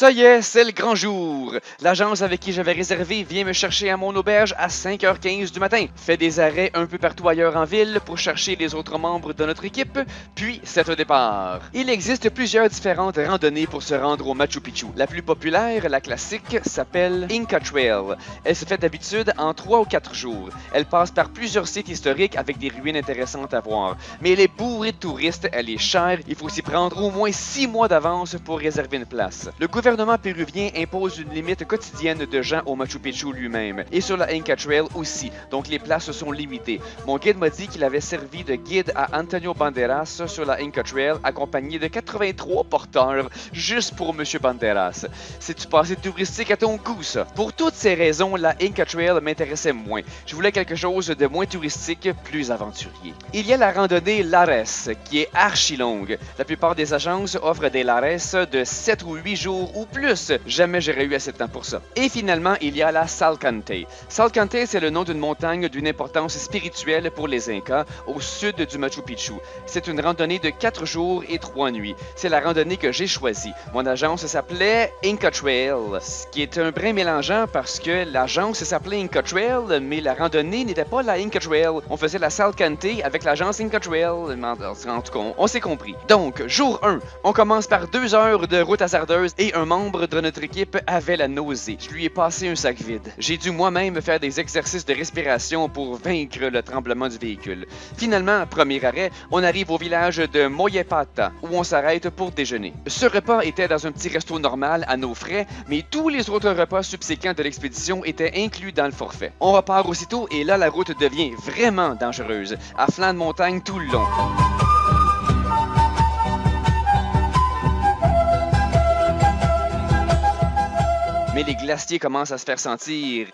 Ça y est, c'est le grand jour! L'agence avec qui j'avais réservé vient me chercher à mon auberge à 5h15 du matin. Fait des arrêts un peu partout ailleurs en ville pour chercher les autres membres de notre équipe, puis c'est un départ. Il existe plusieurs différentes randonnées pour se rendre au Machu Picchu. La plus populaire, la classique, s'appelle Inca Trail. Elle se fait d'habitude en 3 ou 4 jours. Elle passe par plusieurs sites historiques avec des ruines intéressantes à voir. Mais elle est bourrée de touristes, elle est chère, il faut s'y prendre au moins 6 mois d'avance pour réserver une place. Le gouvernement péruvien impose une limite quotidienne de gens au Machu Picchu lui-même, et sur la Inca Trail aussi, donc les places sont limitées. Mon guide m'a dit qu'il avait servi de guide à Antonio Banderas sur la Inca Trail, accompagné de 83 porteurs, juste pour Monsieur Banderas. C'est-tu passé touristique à ton goût, ça? Pour toutes ces raisons, la Inca Trail m'intéressait moins. Je voulais quelque chose de moins touristique, plus aventurier. Il y a la randonnée Lares, qui est archi longue. La plupart des agences offrent des Lares de 7 ou 8 jours ou plus. Jamais j'aurais eu assez de temps pour ça. Et finalement, il y a la Salcante. Salcante, c'est le nom d'une montagne d'une importance spirituelle pour les Incas, au sud du Machu Picchu. C'est une randonnée de 4 jours et 3 nuits. C'est la randonnée que j'ai choisie. Mon agence s'appelait Inca Trail, ce qui est un brin mélangeant parce que l'agence s'appelait Inca Trail, mais la randonnée n'était pas la Inca Trail. On faisait la Salcante avec l'agence Inca Trail. En tout cas, on s'est compris. Donc, jour 1, on commence par 2 heures de route hasardeuse et un membre de notre équipe avait la nausée. Je lui ai passé un sac vide. J'ai dû moi-même faire des exercices de respiration pour vaincre le tremblement du véhicule. Finalement, premier arrêt, on arrive au village de Moyepata, où on s'arrête pour déjeuner. Ce repas était dans un petit resto normal à nos frais, mais tous les autres repas subséquents de l'expédition étaient inclus dans le forfait. On repart aussitôt et là, la route devient vraiment dangereuse, à flanc de montagne tout le long. Mais les glaciers commencent à se faire sentir.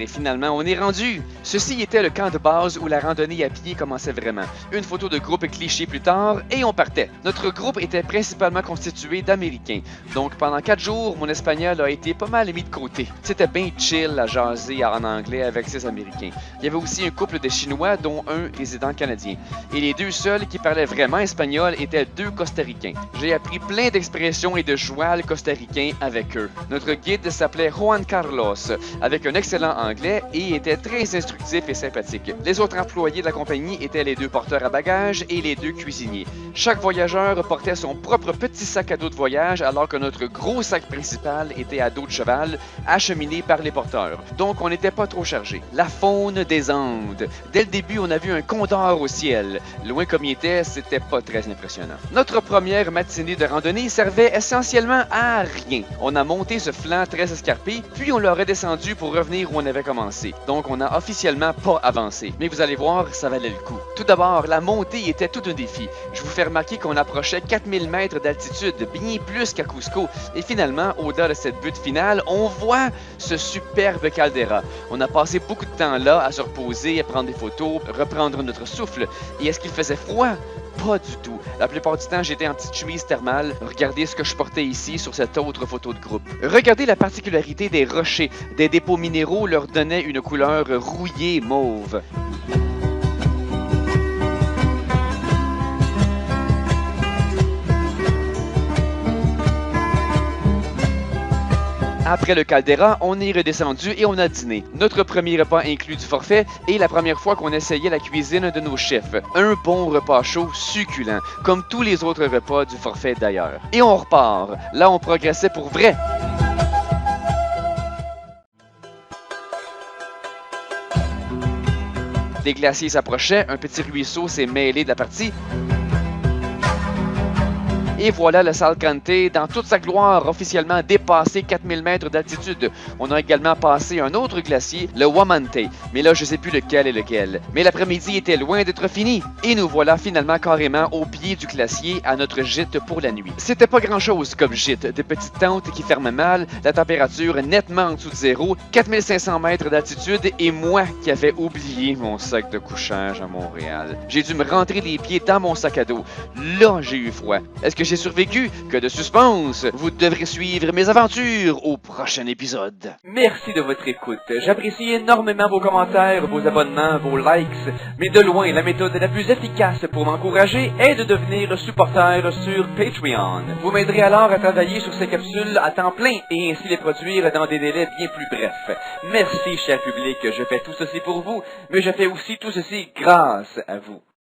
Et finalement, on est rendu! Ceci était le camp de base où la randonnée à pied commençait vraiment. Une photo de groupe cliché plus tard, et on partait. Notre groupe était principalement constitué d'Américains. Donc pendant 4 jours, mon espagnol a été pas mal mis de côté. C'était bien chill à jaser en anglais avec ces Américains. Il y avait aussi un couple de Chinois, dont un résident canadien. Et les deux seuls qui parlaient vraiment espagnol étaient 2 Costaricains. J'ai appris plein d'expressions et de jouals costaricains avec eux. Notre guide s'appelait Juan Carlos, avec un excellent anglais et était très instructif et sympathique. Les autres employés de la compagnie étaient les 2 porteurs à bagages et les 2 cuisiniers. Chaque voyageur portait son propre petit sac à dos de voyage alors que notre gros sac principal était à dos de cheval, acheminé par les porteurs. Donc on n'était pas trop chargé. La faune des Andes. Dès le début, on a vu un condor au ciel. Loin comme il était, c'était pas très impressionnant. Notre première matinée de randonnée servait essentiellement à rien. On a monté ce flanc très escarpé, puis on l'a redescendu pour revenir où on avait commencé. Donc on a officiellement pas avancé. Mais vous allez voir, ça valait le coup. Tout d'abord, la montée était tout un défi. Je vous fais remarquer qu'on approchait 4000 mètres d'altitude, bien plus qu'à Cusco. Et finalement, au-delà de cette butte finale, on voit ce superbe caldeira. On a passé beaucoup de temps là à se reposer, à prendre des photos, reprendre notre souffle. Et est-ce qu'il faisait froid? Pas du tout. La plupart du temps, j'étais en petite chemise thermale. Regardez ce que je portais ici sur cette autre photo de groupe. Regardez la particularité des rochers. Des dépôts minéraux leur donnaient une couleur rouillée mauve. Après le caldeira, on est redescendu et on a dîné. Notre premier repas inclus du forfait et la première fois qu'on essayait la cuisine de nos chefs. Un bon repas chaud, succulent, comme tous les autres repas du forfait d'ailleurs. Et on repart. Là, on progressait pour vrai. Des glaciers s'approchaient, un petit ruisseau s'est mêlé de la partie. Et voilà le Salcante dans toute sa gloire, officiellement dépassé 4000 mètres d'altitude. On a également passé un autre glacier, le Huamante, mais là je sais plus lequel est lequel. Mais l'après-midi était loin d'être fini, et nous voilà finalement carrément au pied du glacier à notre gîte pour la nuit. C'était pas grand-chose comme gîte, des petites tentes qui ferment mal, la température nettement en dessous de zéro, 4500 mètres d'altitude et moi qui avais oublié mon sac de couchage à Montréal. J'ai dû me rentrer les pieds dans mon sac à dos. Là, j'ai eu froid. Est-ce que j'ai survécu? Que de suspense! Vous devrez suivre mes aventures au prochain épisode. Merci de votre écoute. J'apprécie énormément vos commentaires, vos abonnements, vos likes, mais de loin, la méthode la plus efficace pour m'encourager est de devenir supporter sur Patreon. Vous m'aiderez alors à travailler sur ces capsules à temps plein et ainsi les produire dans des délais bien plus brefs. Merci, cher public, je fais tout ceci pour vous, mais je fais aussi tout ceci grâce à vous.